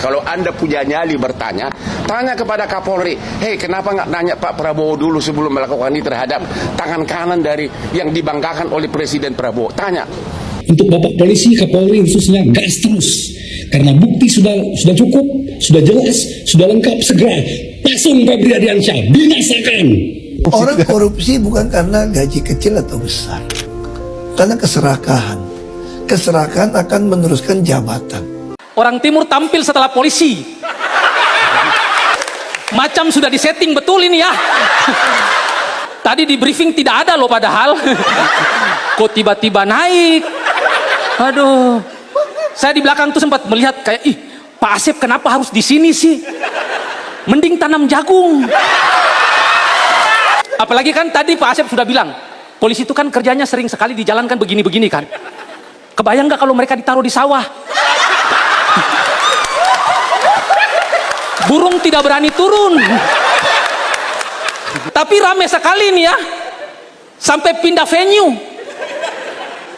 Kalau Anda punya nyali bertanya, tanya kepada Kapolri, hei kenapa nggak nanya Pak Prabowo dulu sebelum melakukan ini terhadap tangan kanan dari yang dibanggakan oleh Presiden Prabowo. Tanya. Untuk Bapak Polisi, Kapolri khususnya gas terus. Karena bukti sudah cukup, sudah jelas, sudah lengkap, segera pasung Febri Ardiansyah, binasakan. Orang korupsi bukan karena gaji kecil atau besar, karena keserakahan. Keserakahan akan meneruskan jabatan. Orang timur tampil setelah polisi. Macam sudah disetting betul ini ya. Tadi di briefing tidak ada loh padahal. Kok tiba-tiba naik. Aduh. Saya di belakang tuh sempat melihat kayak, ih, Pak Asep kenapa harus di sini sih? Mending tanam jagung. Apalagi kan tadi Pak Asep sudah bilang, polisi itu kan kerjanya sering sekali dijalankan begini-begini kan. Kebayang nggak kalau mereka ditaruh di sawah? Burung tidak berani turun. Tapi rame sekali nih ya. Sampai pindah venue.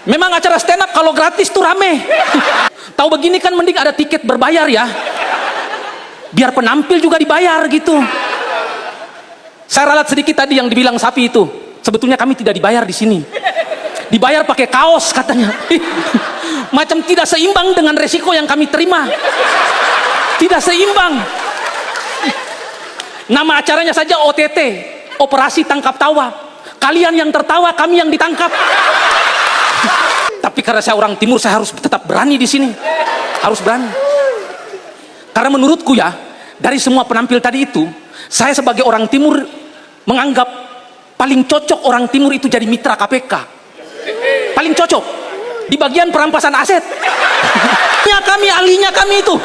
Memang acara stand up kalau gratis tuh rame. Tahu begini kan mending ada tiket berbayar ya. Biar penampil juga dibayar gitu. Saya ralat sedikit tadi yang dibilang sapi itu. Sebetulnya kami tidak dibayar di sini. Dibayar pakai kaos katanya. Macam tidak seimbang dengan resiko yang kami terima. Tidak seimbang. Nama acaranya saja OTT, Operasi Tangkap Tawa. Kalian yang tertawa, kami yang ditangkap. Tapi karena saya orang timur, saya harus tetap berani di sini. Harus berani. Karena menurutku ya, dari semua penampil tadi itu, saya sebagai orang timur menganggap paling cocok orang timur itu jadi mitra KPK. Paling cocok di bagian perampasan aset. Ya kami, ahlinya kami itu.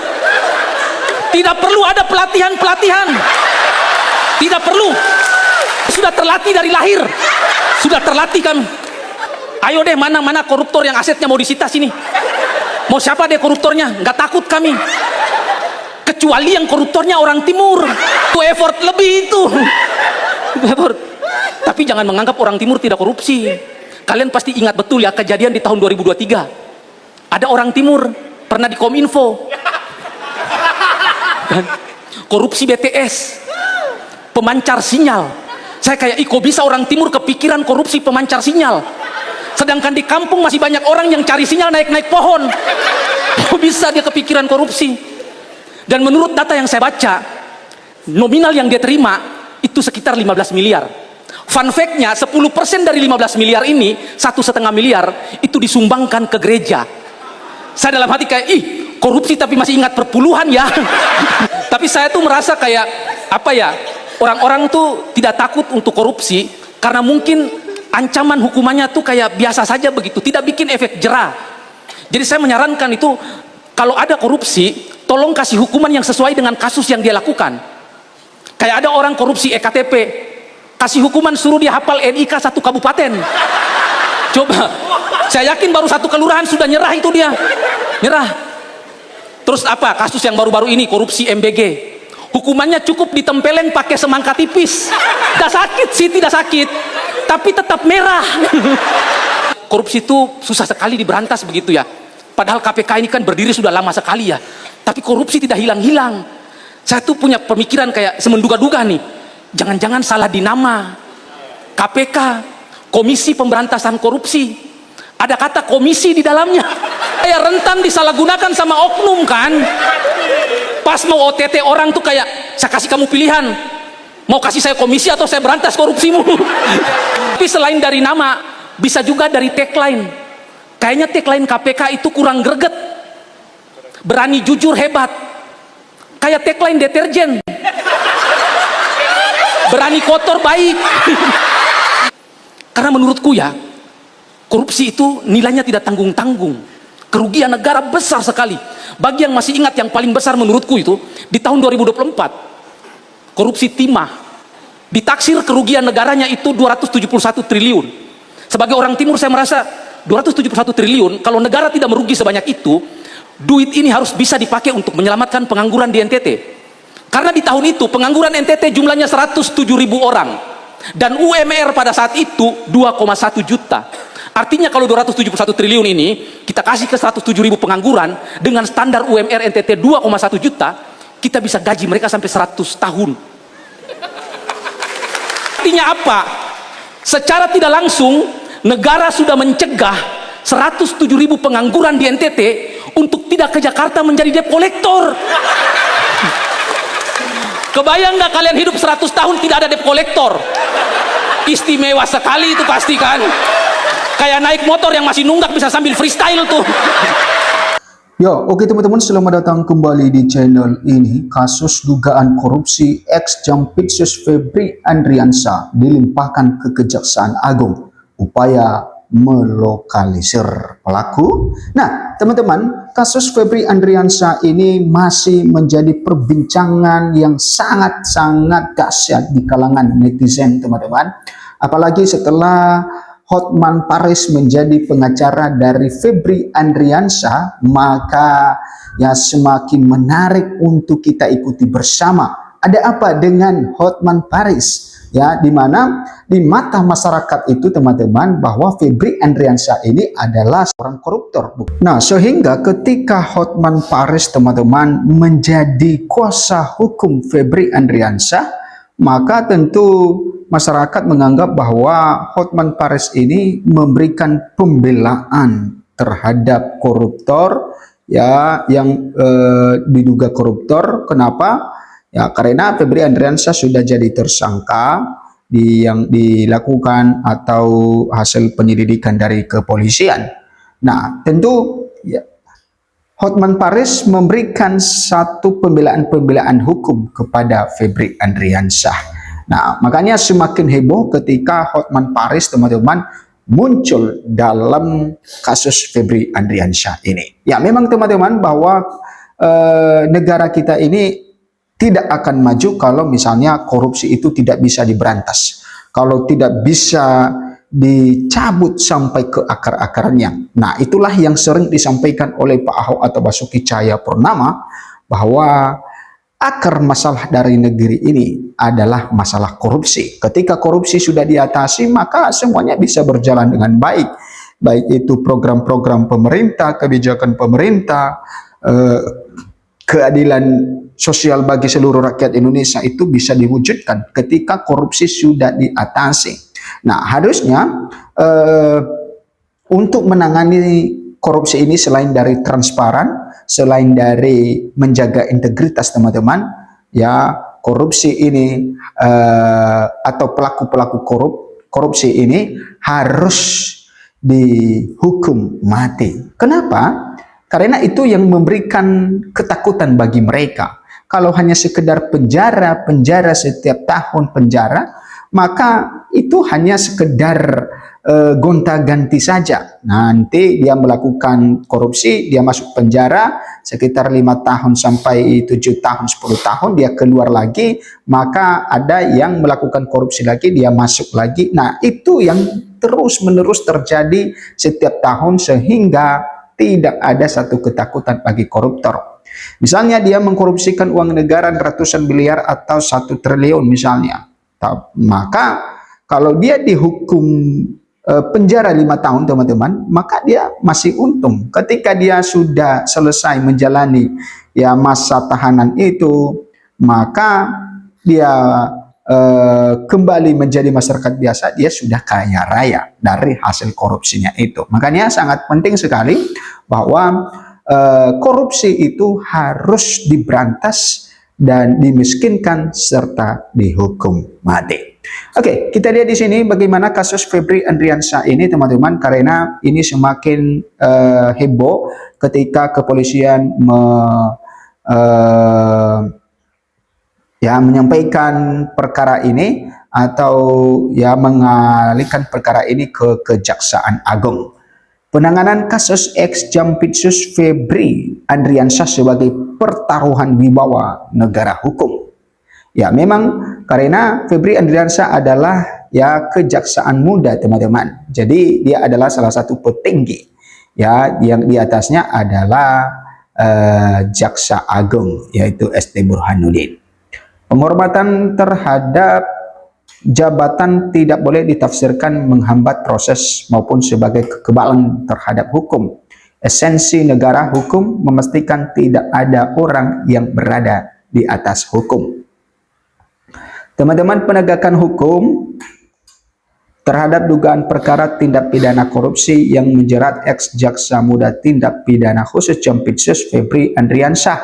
Tidak perlu ada pelatihan-pelatihan. Tidak perlu. Sudah terlatih dari lahir. Sudah terlatih kami. Ayo deh, mana koruptor yang asetnya mau disita sini. Mau siapa deh koruptornya? Nggak takut kami. Kecuali yang koruptornya orang timur. Itu effort lebih itu. Effort. Tapi jangan menganggap orang timur tidak korupsi. Kalian pasti ingat betul ya kejadian di tahun 2023. Ada orang timur pernah di Kominfo. Dan korupsi BTS, pemancar sinyal. Saya kayak, kok bisa orang timur kepikiran korupsi pemancar sinyal? Sedangkan di kampung masih banyak orang yang cari sinyal naik-naik pohon. Kok bisa dia kepikiran korupsi? Dan menurut data yang saya baca, nominal yang dia terima itu sekitar 15 miliar. Fun fact-nya, 10% dari 15 miliar ini, 1,5 miliar itu disumbangkan ke gereja. Saya dalam hati kayak, korupsi tapi masih ingat perpuluhan ya. Tapi saya tuh merasa kayak apa ya, orang-orang tuh tidak takut untuk korupsi karena mungkin ancaman hukumannya tuh kayak biasa saja begitu, tidak bikin efek jera. Jadi saya menyarankan itu, kalau ada korupsi tolong kasih hukuman yang sesuai dengan kasus yang dia lakukan. Kayak ada orang korupsi EKTP, kasih hukuman suruh dia hafal NIK 1 kabupaten. Coba, saya yakin baru 1 kelurahan sudah nyerah itu dia. Nyerah. Terus apa kasus yang baru-baru ini, korupsi MBG, hukumannya cukup ditempelin pakai semangka tipis. Tidak sakit sih, tidak sakit, tapi tetap merah. Korupsi itu susah sekali diberantas begitu ya. Padahal KPK ini kan berdiri sudah lama sekali ya, tapi korupsi tidak hilang-hilang. Saya tuh punya pemikiran kayak semenduga-duga nih, jangan-jangan salah di nama KPK, Komisi Pemberantasan Korupsi. Ada kata komisi di dalamnya. Kayak rentan disalahgunakan sama oknum kan. Pas mau OTT orang tuh kayak, saya kasih kamu pilihan, mau kasih saya komisi atau saya berantas korupsimu. Tapi selain dari nama, bisa juga dari tagline. Kayaknya tagline KPK itu kurang greget. Berani jujur hebat. Kayak tagline deterjen. Berani kotor baik. Karena menurutku ya, korupsi itu nilainya tidak tanggung-tanggung. Kerugian negara besar sekali. Bagi yang masih ingat, yang paling besar menurutku itu di tahun 2024, korupsi timah ditaksir kerugian negaranya itu 271 triliun. Sebagai orang timur saya merasa 271 triliun, kalau negara tidak merugi sebanyak itu, duit ini harus bisa dipakai untuk menyelamatkan pengangguran di NTT. Karena di tahun itu pengangguran NTT jumlahnya 107.000 orang dan UMR pada saat itu 2,1 juta. Artinya kalau 271 triliun ini kita kasih ke 107.000 pengangguran dengan standar UMR NTT 2,1 juta, kita bisa gaji mereka sampai 100 tahun. Artinya apa? Secara tidak langsung negara sudah mencegah 107.000 pengangguran di NTT untuk tidak ke Jakarta menjadi debt collector. Kebayang nggak kalian hidup 100 tahun tidak ada debt collector? Istimewa sekali itu pasti kan. Kayak naik motor yang masih nunggak bisa sambil freestyle tuh. Yo, oke teman-teman, selamat datang kembali di channel ini. Kasus dugaan korupsi ex Jampitsus Febri Andriansah dilimpahkan ke Kejaksaan Agung. Upaya melokalisir pelaku. Nah, teman-teman, kasus Febri Andriansah ini masih menjadi perbincangan yang sangat-sangat dahsyat di kalangan netizen, teman-teman. Apalagi setelah Hotman Paris menjadi pengacara dari Febri Andriansah, maka ya semakin menarik untuk kita ikuti bersama. Ada apa dengan Hotman Paris? Ya, di mana di mata masyarakat itu, teman-teman, bahwa Febri Andriansah ini adalah seorang koruptor. Nah, sehingga ketika Hotman Paris, teman-teman, menjadi kuasa hukum Febri Andriansah, maka tentu masyarakat menganggap bahwa Hotman Paris ini memberikan pembelaan terhadap koruptor ya yang diduga koruptor. Kenapa? Ya karena Febri Andriansah sudah jadi tersangka yang dilakukan atau hasil penyelidikan dari kepolisian. Nah, tentu ya, Hotman Paris memberikan satu pembelaan hukum kepada Febri Andriansah. Nah, makanya semakin heboh ketika Hotman Paris, teman-teman, muncul dalam kasus Febri Andriansah ini. Ya, memang teman-teman bahwa negara kita ini tidak akan maju kalau misalnya korupsi itu tidak bisa diberantas. Kalau tidak bisa dicabut sampai ke akar-akarnya. Nah, itulah yang sering disampaikan oleh Pak Ahok atau Basuki Cahayapurnama bahwa akar masalah dari negeri ini adalah masalah korupsi. Ketika korupsi sudah diatasi, maka semuanya bisa berjalan dengan baik. Baik itu program-program pemerintah, kebijakan pemerintah, keadilan sosial bagi seluruh rakyat Indonesia itu bisa diwujudkan ketika korupsi sudah diatasi. Nah, harusnya untuk menangani korupsi ini selain dari transparan, selain dari menjaga integritas, teman-teman, ya korupsi ini atau pelaku-pelaku korupsi ini harus dihukum mati. Kenapa? Karena itu yang memberikan ketakutan bagi mereka. Kalau hanya sekedar penjara setiap tahun penjara, maka itu hanya sekedar gonta-ganti saja. Nanti dia melakukan korupsi, dia masuk penjara sekitar 5 tahun sampai 7 tahun, 10 tahun, dia keluar lagi, maka ada yang melakukan korupsi lagi, dia masuk lagi. Nah, itu yang terus-menerus terjadi setiap tahun sehingga tidak ada satu ketakutan bagi koruptor. Misalnya dia mengkorupsikan uang negara ratusan miliar atau 1 triliun misalnya. Maka kalau dia dihukum penjara 5 tahun, teman-teman, maka dia masih untung. Ketika dia sudah selesai menjalani ya masa tahanan itu, maka dia kembali menjadi masyarakat biasa, dia sudah kaya raya dari hasil korupsinya itu. Makanya sangat penting sekali bahwa korupsi itu harus diberantas dan dimiskinkan serta dihukum mati. Oke, kita lihat di sini bagaimana kasus Febri Andriansah ini, teman-teman, karena ini semakin heboh ketika kepolisian menyampaikan perkara ini atau ya mengalihkan perkara ini ke Kejaksaan Agung. Penanganan kasus ex Jampitsus Febri Andriansah sebagai pertaruhan wibawa negara hukum. Ya, memang karena Febri Andriansah adalah ya kejaksaan muda, teman-teman. Jadi dia adalah salah satu petinggi. Ya, yang di atasnya adalah Jaksa Agung, yaitu ST Burhanuddin. Penghormatan terhadap jabatan tidak boleh ditafsirkan menghambat proses maupun sebagai kekebalan terhadap hukum. Esensi negara hukum memastikan tidak ada orang yang berada di atas hukum. Teman-teman, penegakan hukum terhadap dugaan perkara tindak pidana korupsi yang menjerat ex-jaksa muda tindak pidana khusus Jampitsus Febri Andriansyah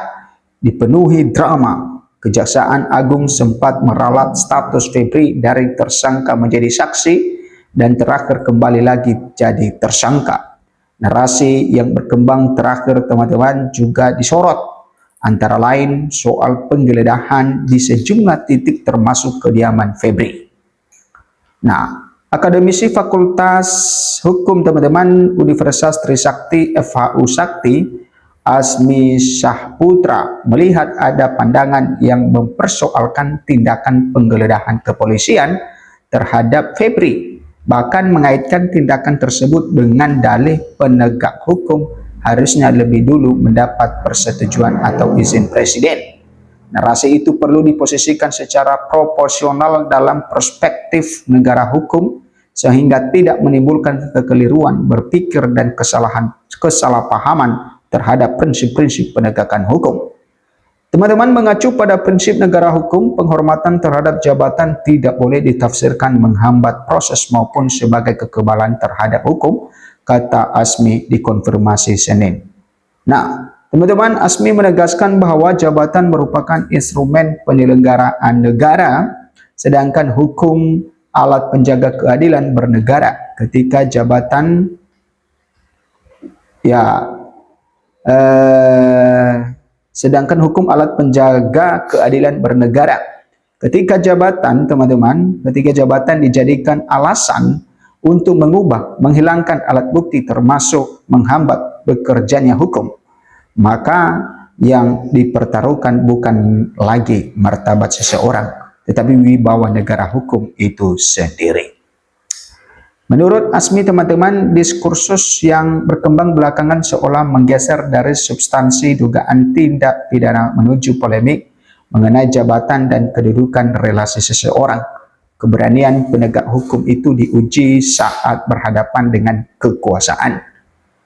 dipenuhi drama. Kejaksaan Agung sempat meralat status Febri dari tersangka menjadi saksi dan terakhir kembali lagi jadi tersangka. Narasi yang berkembang terakhir, teman-teman, juga disorot, antara lain soal penggeledahan di sejumlah titik termasuk kediaman Febri. Nah, akademisi Fakultas Hukum, teman-teman, Universitas Trisakti FHU Sakti, Asmi Syahputra, melihat ada pandangan yang mempersoalkan tindakan penggeledahan kepolisian terhadap Febri, bahkan mengaitkan tindakan tersebut dengan dalih penegak hukum harusnya lebih dulu mendapat persetujuan atau izin presiden. Narasi itu perlu diposisikan secara proporsional dalam perspektif negara hukum sehingga tidak menimbulkan kekeliruan berpikir dan kesalahpahaman terhadap prinsip-prinsip penegakan hukum. Teman-teman, mengacu pada prinsip negara hukum, penghormatan terhadap jabatan tidak boleh ditafsirkan menghambat proses maupun sebagai kekebalan terhadap hukum, kata Asmi di konfirmasi Senin. Nah, teman-teman, Asmi menegaskan bahwa jabatan merupakan instrumen penyelenggaraan negara, sedangkan hukum alat penjaga keadilan bernegara. Ketika jabatan sedangkan hukum alat penjaga keadilan bernegara. Ketika jabatan, teman-teman, dijadikan alasan untuk mengubah, menghilangkan alat bukti termasuk menghambat bekerjanya hukum, maka yang dipertaruhkan bukan lagi martabat seseorang, tetapi wibawa negara hukum itu sendiri. Menurut Asmi, teman-teman, diskursus yang berkembang belakangan seolah menggeser dari substansi dugaan tindak pidana menuju polemik mengenai jabatan dan kedudukan relasi seseorang. Keberanian penegak hukum itu diuji saat berhadapan dengan kekuasaan.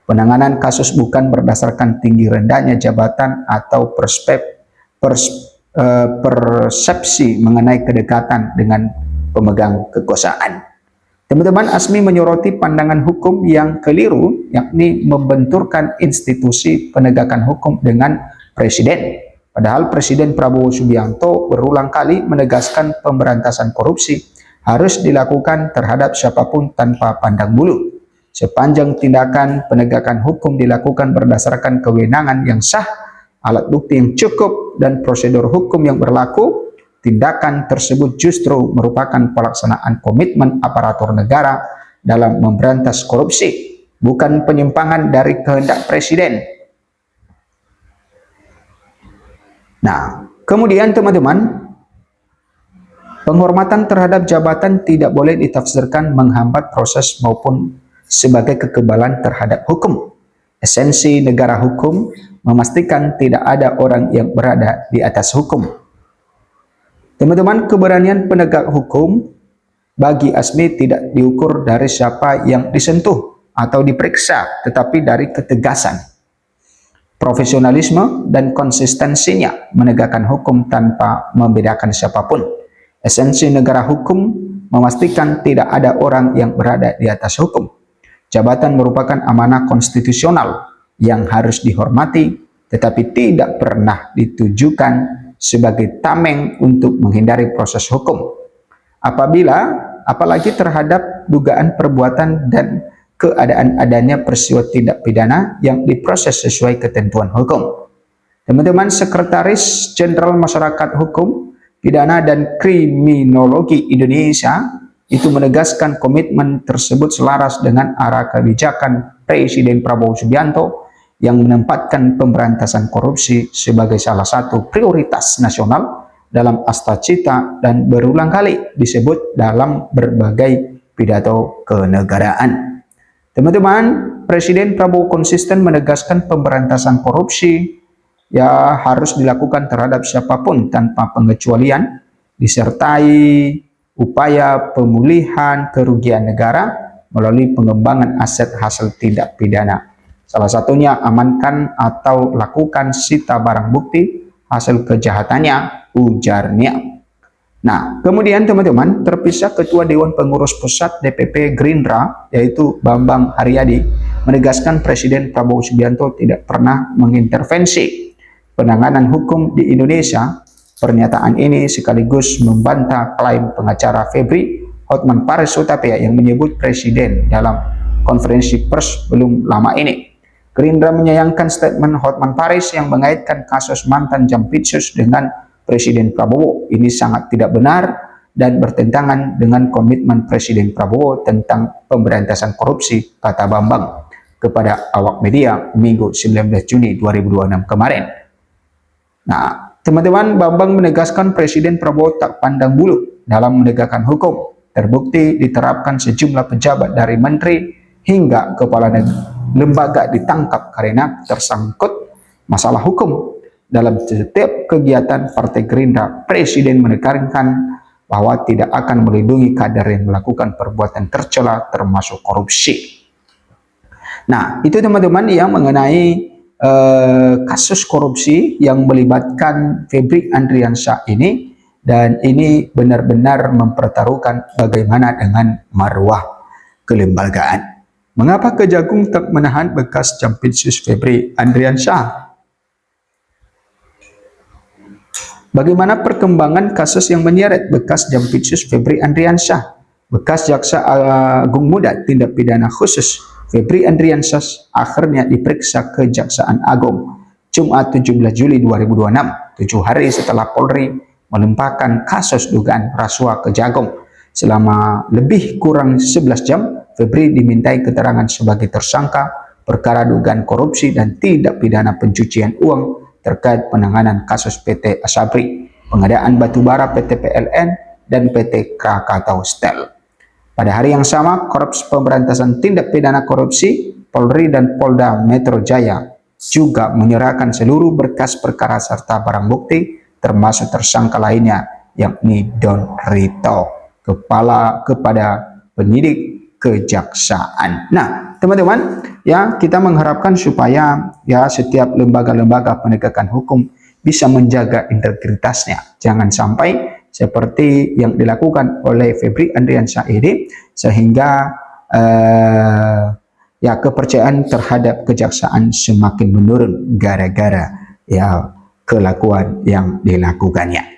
Penanganan kasus bukan berdasarkan tinggi rendahnya jabatan atau persepsi mengenai kedekatan dengan pemegang kekuasaan. Teman-teman, Asmi menyoroti pandangan hukum yang keliru, yakni membenturkan institusi penegakan hukum dengan presiden. Padahal Presiden Prabowo Subianto berulang kali menegaskan pemberantasan korupsi harus dilakukan terhadap siapapun tanpa pandang bulu. Sepanjang tindakan penegakan hukum dilakukan berdasarkan kewenangan yang sah, alat bukti yang cukup, dan prosedur hukum yang berlaku, tindakan tersebut justru merupakan pelaksanaan komitmen aparatur negara dalam memberantas korupsi, bukan penyimpangan dari kehendak presiden. Nah, kemudian teman-teman, penghormatan terhadap jabatan tidak boleh ditafsirkan menghambat proses maupun sebagai kekebalan terhadap hukum. Esensi negara hukum memastikan tidak ada orang yang berada di atas hukum. Teman-teman, keberanian penegak hukum bagi Asmi tidak diukur dari siapa yang disentuh atau diperiksa, tetapi dari ketegasan, profesionalisme, dan konsistensinya menegakkan hukum tanpa membedakan siapapun. Esensi negara hukum memastikan tidak ada orang yang berada di atas hukum. Jabatan merupakan amanah konstitusional yang harus dihormati, tetapi tidak pernah ditujukan sebagai tameng untuk menghindari proses hukum. Apalagi terhadap dugaan perbuatan dan keadaan adanya peristiwa tindak pidana yang diproses sesuai ketentuan hukum. Teman-teman, Sekretaris Jenderal Masyarakat Hukum, Pidana dan Kriminologi Indonesia itu menegaskan komitmen tersebut selaras dengan arah kebijakan Presiden Prabowo Subianto yang menempatkan pemberantasan korupsi sebagai salah satu prioritas nasional dalam Astacita dan berulang kali disebut dalam berbagai pidato kenegaraan. Teman-teman, Presiden Prabowo konsisten menegaskan pemberantasan korupsi harus dilakukan terhadap siapapun tanpa pengecualian, disertai upaya pemulihan kerugian negara melalui pengembangan aset hasil tindak pidana. Salah satunya amankan atau lakukan sita barang bukti hasil kejahatannya, ujarnya. Nah, kemudian teman-teman, terpisah Ketua Dewan Pengurus Pusat DPP Gerindra, yaitu Bambang Haryadi, menegaskan Presiden Prabowo Subianto tidak pernah mengintervensi penanganan hukum di Indonesia. Pernyataan ini sekaligus membantah klaim pengacara Febri Hotman Paris Hutapea yang menyebut Presiden dalam konferensi pers belum lama ini. Gerindra menyayangkan statement Hotman Paris yang mengaitkan kasus mantan Jampitsus dengan Presiden Prabowo. Ini sangat tidak benar dan bertentangan dengan komitmen Presiden Prabowo tentang pemberantasan korupsi, kata Bambang kepada awak media Minggu 19 Juni 2026 kemarin. Nah, teman-teman, Bambang menegaskan Presiden Prabowo tak pandang bulu dalam menegakkan hukum. Terbukti diterapkan sejumlah pejabat dari menteri hingga kepala lembaga ditangkap karena tersangkut masalah hukum. Dalam setiap kegiatan Partai Gerindra, Presiden menekankan bahwa tidak akan melindungi kader yang melakukan perbuatan tercela termasuk korupsi. Nah, itu teman-teman yang mengenai kasus korupsi yang melibatkan Febri Andriansyah ini, dan ini benar-benar mempertaruhkan bagaimana dengan marwah kelembagaan. Mengapa Kejagung tak menahan bekas Jampitsus Febri Andriansyah? Bagaimana perkembangan kasus yang menyeret bekas Jampitsus Febri Andriansyah? Bekas Jaksa Agung Muda Tindak Pidana Khusus Febri Andriansyah akhirnya diperiksa Kejaksaan Agung Jumat 17 Juli 2026, 7 hari setelah Polri melimpahkan kasus dugaan rasuah Kejagung. Selama lebih kurang 11 jam, Febri dimintai keterangan sebagai tersangka perkara dugaan korupsi dan tindak pidana pencucian uang terkait penanganan kasus PT Asabri, pengadaan batubara PT PLN, dan PT Krakatau Steel. Pada hari yang sama, Korps Pemberantasan Tindak Pidana Korupsi, Polri dan Polda Metro Jaya juga menyerahkan seluruh berkas perkara serta barang bukti termasuk tersangka lainnya yakni Don Rito kepada penyidik kejaksaan. Nah, teman-teman, ya kita mengharapkan supaya ya setiap lembaga-lembaga penegakan hukum bisa menjaga integritasnya. Jangan sampai seperti yang dilakukan oleh Febri Andriansyah ini sehingga ya kepercayaan terhadap kejaksaan semakin menurun gara-gara ya kelakuan yang dilakukannya.